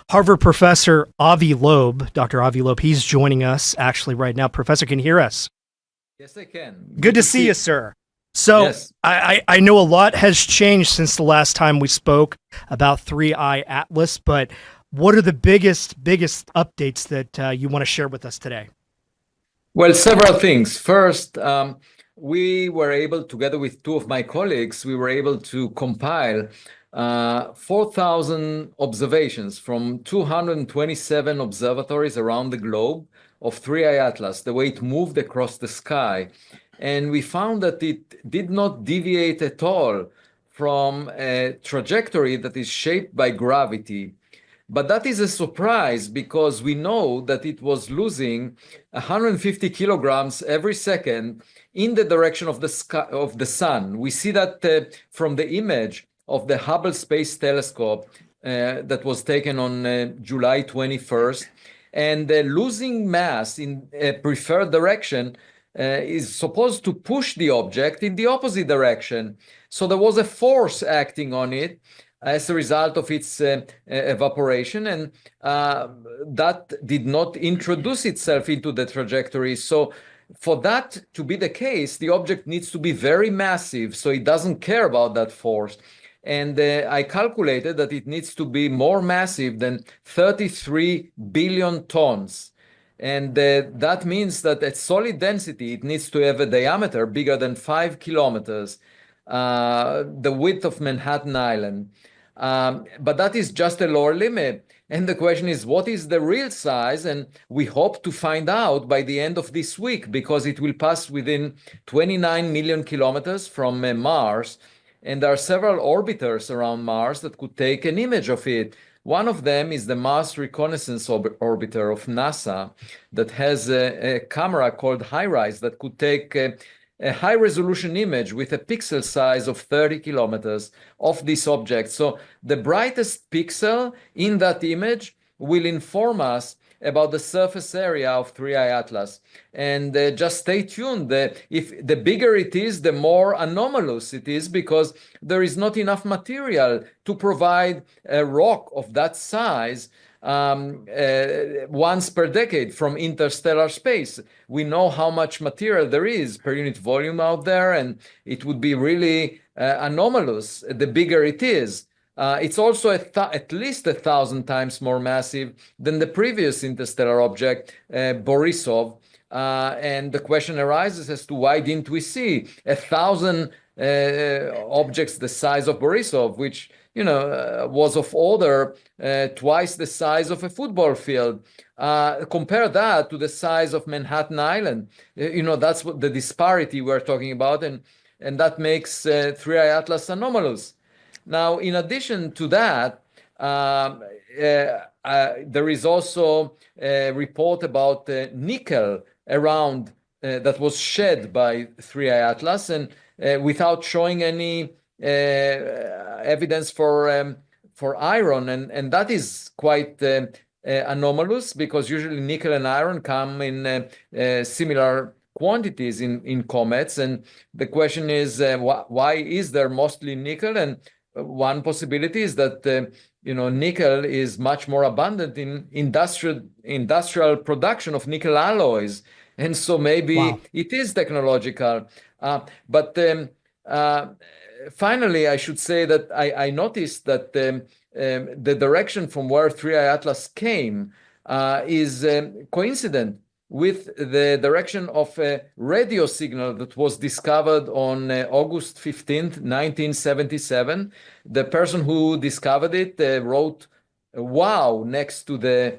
Harvard professor Avi Loeb, Dr. Avi Loeb, he's joining us actually right now. Professor, can you hear us? Yes, I can. Good to see you, sir. So yes. I know a lot has changed since the last time we spoke about 3I Atlas, but what are the biggest updates that you want to share with us today? Well, several things. First, we were able, together with two of my colleagues, we were able to compile 4,000 observations from 227 observatories around the globe of 3I Atlas, the way it moved across the sky. And we found that it did not deviate at all from a trajectory that is shaped by gravity. But that is a surprise because we know that it was losing 150 kilograms every second in the direction of the sky, of the sun. We see that from the image of the Hubble Space Telescope that was taken on July 21st. And losing mass in a preferred direction is supposed to push the object in the opposite direction. So there was a force acting on it as a result of its evaporation, and that did not introduce itself into the trajectory. So for that to be the case, the object needs to be very massive, so it doesn't care about that force. And I calculated that it needs to be more massive than 33 billion tons. And that means that at solid density, it needs to have a diameter bigger than 5 kilometers, the width of Manhattan Island. But that is just a lower limit. And the question is, what is the real size? And we hope to find out by the end of this week, because it will pass within 29 million kilometers from Mars. And there are several orbiters around Mars that could take an image of it. One of them is the Mars Reconnaissance Orbiter of NASA that has a camera called HiRISE that could take a high-resolution image with a pixel size of 30 kilometers of this object. So the brightest pixel in that image will inform us about the surface area of 3I Atlas. And just stay tuned. If the bigger it is, the more anomalous it is, because there is not enough material to provide a rock of that size once per decade from interstellar space. We know how much material there is per unit volume out there, and it would be really anomalous the bigger it is. It's also at least 1,000 times more massive than the previous interstellar object, Borisov. And the question arises as to why didn't we see 1,000 objects the size of Borisov, which was of order twice the size of a football field. Compare that to the size of Manhattan Island. That's what the disparity we're talking about, and that makes 3I Atlas anomalous. Now, in addition to that, there is also a report about nickel around that was shed by 3I Atlas, and without showing any evidence for iron, and that is quite anomalous, because usually nickel and iron come in similar quantities in comets, and the question is why is there mostly nickel? And one possibility is that nickel is much more abundant in industrial production of nickel alloys, and so maybe it is technological. But finally, I should say that I noticed that the direction from where 3I Atlas came is coincident with the direction of a radio signal that was discovered on August 15th, 1977. The person who discovered it wrote "wow" next to the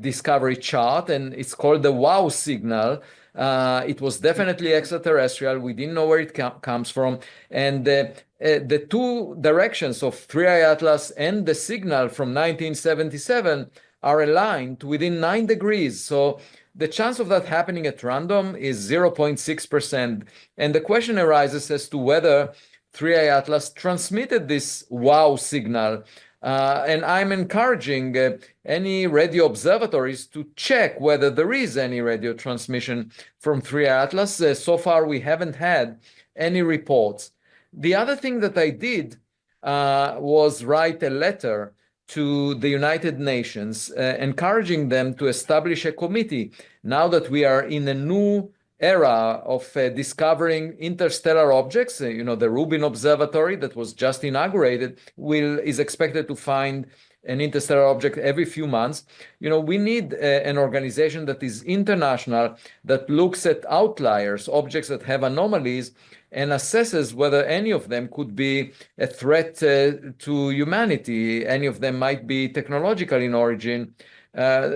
discovery chart, and it's called the WOW signal. It was definitely extraterrestrial. We didn't know where it comes from. And the two directions of 3I Atlas and the signal from 1977 are aligned within 9 degrees. So the chance of that happening at random is 0.6%. And the question arises as to whether 3I Atlas transmitted this WOW signal. And I'm encouraging any radio observatories to check whether there is any radio transmission from 3I Atlas. So far, we haven't had any reports. The other thing that I did was write a letter to the United Nations, encouraging them to establish a committee now that we are in a new era of discovering interstellar objects. The Rubin Observatory that was just inaugurated is expected to find an interstellar object every few months. We need an organization that is international, that looks at outliers, objects that have anomalies, and assesses whether any of them could be a threat to humanity. Any of them might be technological in origin.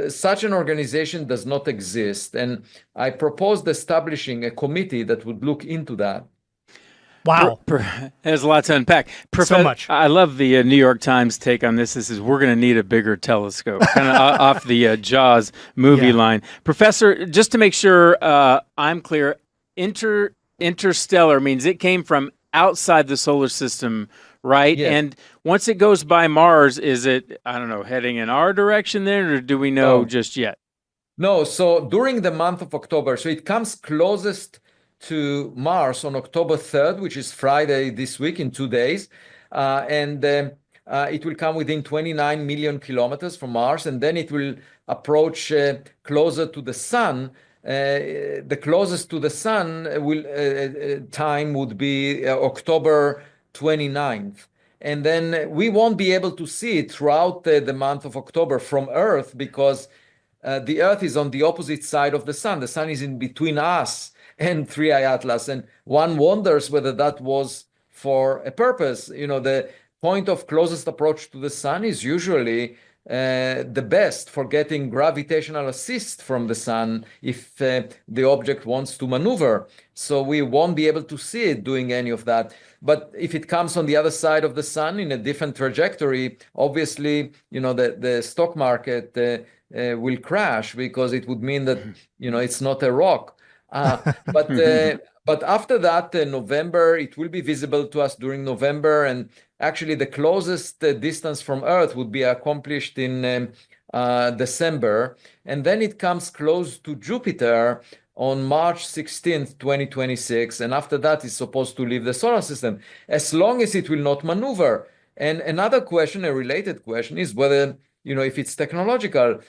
Such an organization does not exist, and I proposed establishing a committee that would look into that. Wow. There's a lot to unpack. So much. I love the New York Times take on this. This is, we're going to need a bigger telescope, kind of off the Jaws movie line. Professor, just to make sure I'm clear, interstellar means it came from outside the solar system, right? Yes. And once it goes by Mars, is it, I don't know, heading in our direction then, or do we know just yet? No, so during the month of October, so it comes closest to Mars on October 3rd, which is Friday this week, in 2 days. And it will come within 29 million kilometers from Mars, and then it will approach closer to the sun. The closest to the sun time would be October 29th. And then we won't be able to see it throughout the month of October from Earth, because the Earth is on the opposite side of the sun. The sun is in between us and 3I Atlas, and one wonders whether that was for a purpose. The point of closest approach to the sun is usually the best for getting gravitational assist from the sun if the object wants to maneuver. So we won't be able to see it doing any of that. But if it comes on the other side of the sun in a different trajectory, obviously, the stock market will crash, because it would mean that, it's not a rock. But after that, November, it will be visible to us during November. And actually, the closest distance from Earth would be accomplished in December. And then it comes close to Jupiter on March 16th, 2026. And after that, it's supposed to leave the solar system, as long as it will not maneuver. And another question, a related question, is whether, if it's technological,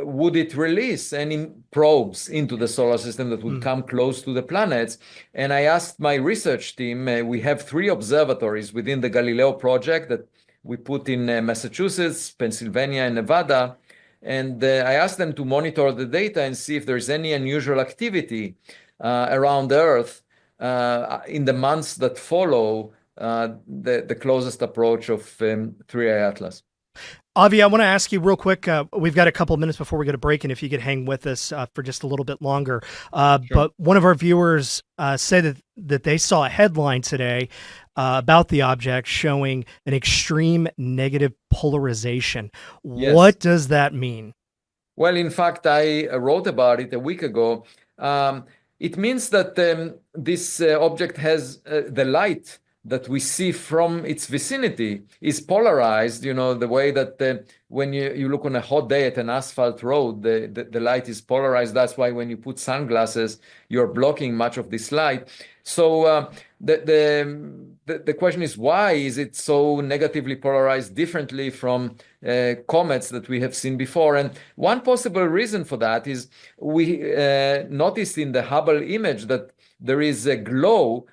would it release any probes into the solar system that would come close to the planets? And I asked my research team, we have 3 observatories within the Galileo project that we put in Massachusetts, Pennsylvania, and Nevada. And I asked them to monitor the data and see if there's any unusual activity around Earth in the months that follow the closest approach of 3I Atlas. Avi, I want to ask you real quick. We've got a couple of minutes before we go to break, and if you could hang with us for just a little bit longer. Sure. But one of our viewers said that they saw a headline today about the object showing an extreme negative polarization. Yes. What does that mean? Well, in fact, I wrote about it a week ago. It means that this object has the light that we see from its vicinity is polarized, the way that when you look on a hot day at an asphalt road, the light is polarized. That's why when you put sunglasses, you're blocking much of this light. So the question is, why is it so negatively polarized, differently from comets that we have seen before? And one possible reason for that is we noticed in the Hubble image that there is a glow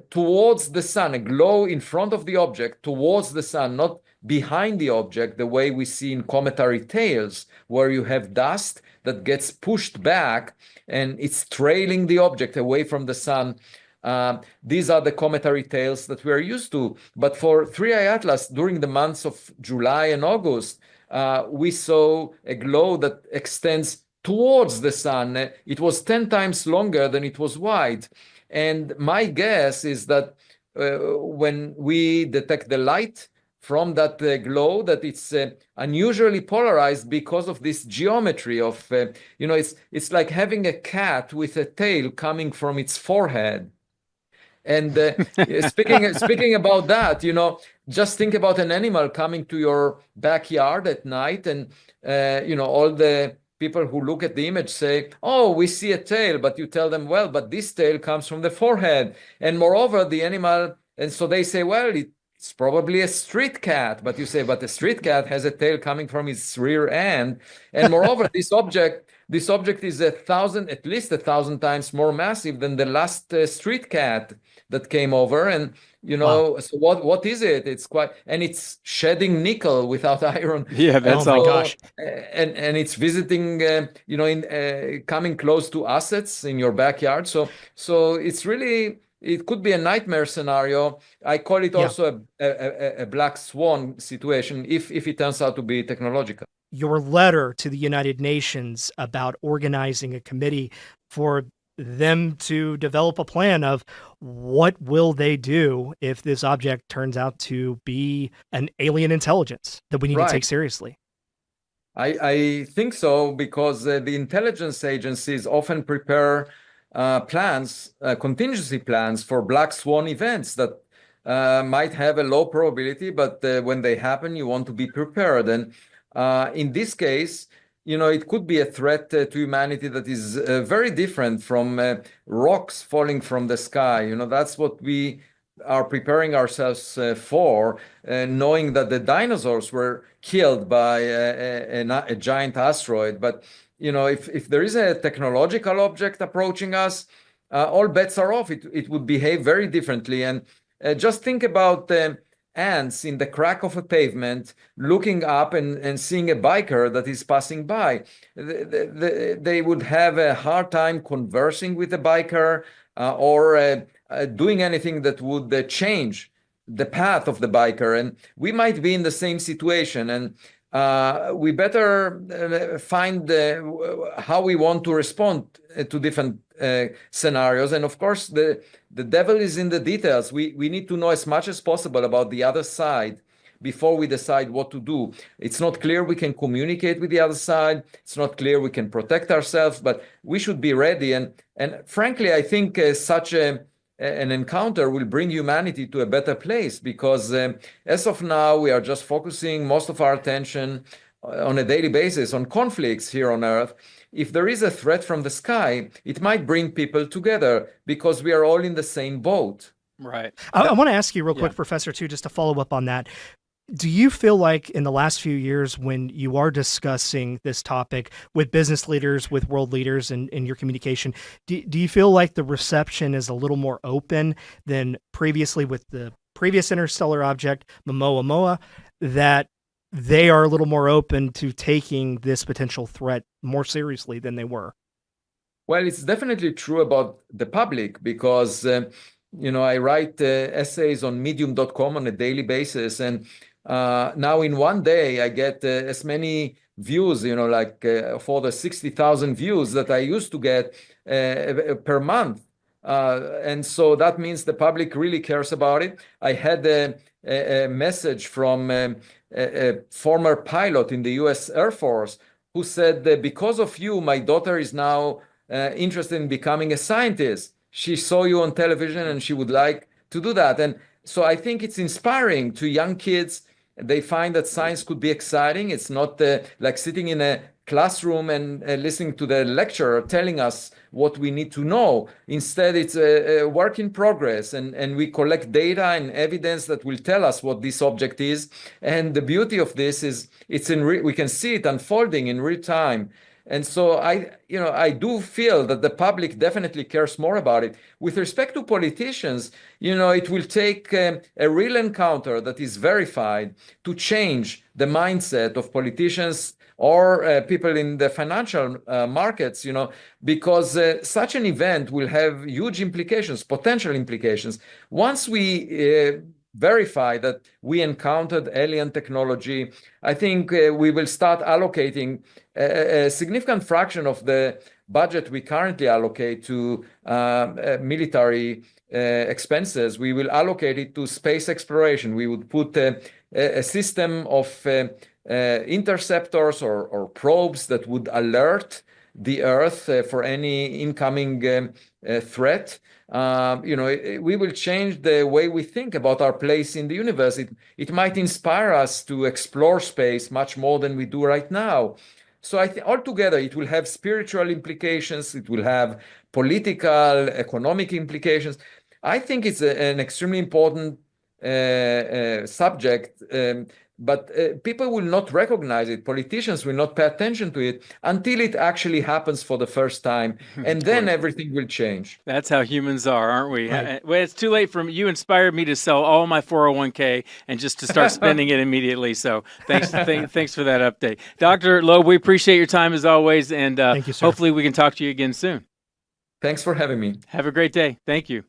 towards the sun, a glow in front of the object towards the sun, not behind the object, the way we see in cometary tails, where you have dust that gets pushed back and it's trailing the object away from the sun. These are the cometary tails that we are used to. But for 3I Atlas, during the months of July and August, we saw a glow that extends towards the sun. It was 10 times longer than it was wide. And my guess is that when we detect the light from that glow, that it's unusually polarized because of this geometry of, it's like having a cat with a tail coming from its forehead. And speaking about that, just think about an animal coming to your backyard at night, and all the people who look at the image say, oh, we see a tail, but you tell them, well, but this tail comes from the forehead. And moreover, the animal, and so they say, well, it's It's probably a street cat, but you say, but the street cat has a tail coming from its rear end. And moreover, this object is at least 1,000 times more massive than the last street cat that came over. And, Wow. so what is it? It's and it's shedding nickel without iron. Yeah, that's Oh my all. gosh. And it's visiting, coming close to assets in your backyard. So it's really, it could be a nightmare scenario. I call it also a black swan situation if it turns out to be technological. Your letter to the United Nations about organizing a committee for them to develop a plan of what will they do if this object turns out to be an alien intelligence that we need to take seriously. I think so, because the intelligence agencies often prepare contingency plans for black swan events that might have a low probability, but when they happen, you want to be prepared. And in this case, it could be a threat to humanity that is very different from rocks falling from the sky. That's what we are preparing ourselves for, knowing that the dinosaurs were killed by a giant asteroid. But, if there is a technological object approaching us, all bets are off. It would behave very differently. And just think about ants in the crack of a pavement looking up and seeing a biker that is passing by. They would have a hard time conversing with the biker or doing anything that would change the path of the biker. And we might be in the same situation. And we better find how we want to respond to different scenarios. And of course, the devil is in the details. We need to know as much as possible about the other side before we decide what to do. It's not clear we can communicate with the other side. It's not clear we can protect ourselves, but we should be ready. And frankly, I think such an encounter will bring humanity to a better place, because as of now, we are just focusing most of our attention on a daily basis on conflicts here on Earth. If there is a threat from the sky, it might bring people together because we are all in the same boat. Right. I want to ask you real quick, Professor, too, just to follow up on that. Do you feel like in the last few years, when you are discussing this topic with business leaders, with world leaders in your communication, do you feel like the reception is a little more open than previously with the previous interstellar object, Momoa, that they are a little more open to taking this potential threat more seriously than they were? Well, it's definitely true about the public, because I write essays on medium.com on a daily basis, and now in one day I get as many views, for the 60,000 views that I used to get per month. And so that means the public really cares about it. I had a message from a former pilot in the US Air Force who said that because of you, my daughter is now interested in becoming a scientist. She saw you on television and she would like to do that. And so I think it's inspiring to young kids. They find that science could be exciting. It's not like sitting in a classroom and listening to the lecturer telling us what we need to know. Instead, it's a work in progress, and we collect data and evidence that will tell us what this object is. And the beauty of this is we can see it unfolding in real time. And so I do feel that the public definitely cares more about it. With respect to politicians, it will take a real encounter that is verified to change the mindset of politicians or people in the financial markets, because such an event will have huge implications, potential implications. Once we verify that we encountered alien technology, I think we will start allocating a significant fraction of the budget we currently allocate to military expenses. We will allocate it to space exploration. We would put a system of interceptors or probes that would alert the Earth for any incoming threat. We will change the way we think about our place in the universe. It might inspire us to explore space much more than we do right now. So altogether, it will have spiritual implications. It will have political, economic implications. I think it's an extremely important subject, but people will not recognize it. Politicians will not pay attention to it until it actually happens for the first time, and then everything will change. That's how humans are, aren't we? Right. Well, it's too late for me. You inspired me to sell all my 401k and just to start spending it immediately. So thanks for that update. Dr. Loeb, we appreciate your time as always, and Thank you, sir. hopefully we can talk to you again soon. Thanks for having me. Have a great day. Thank you.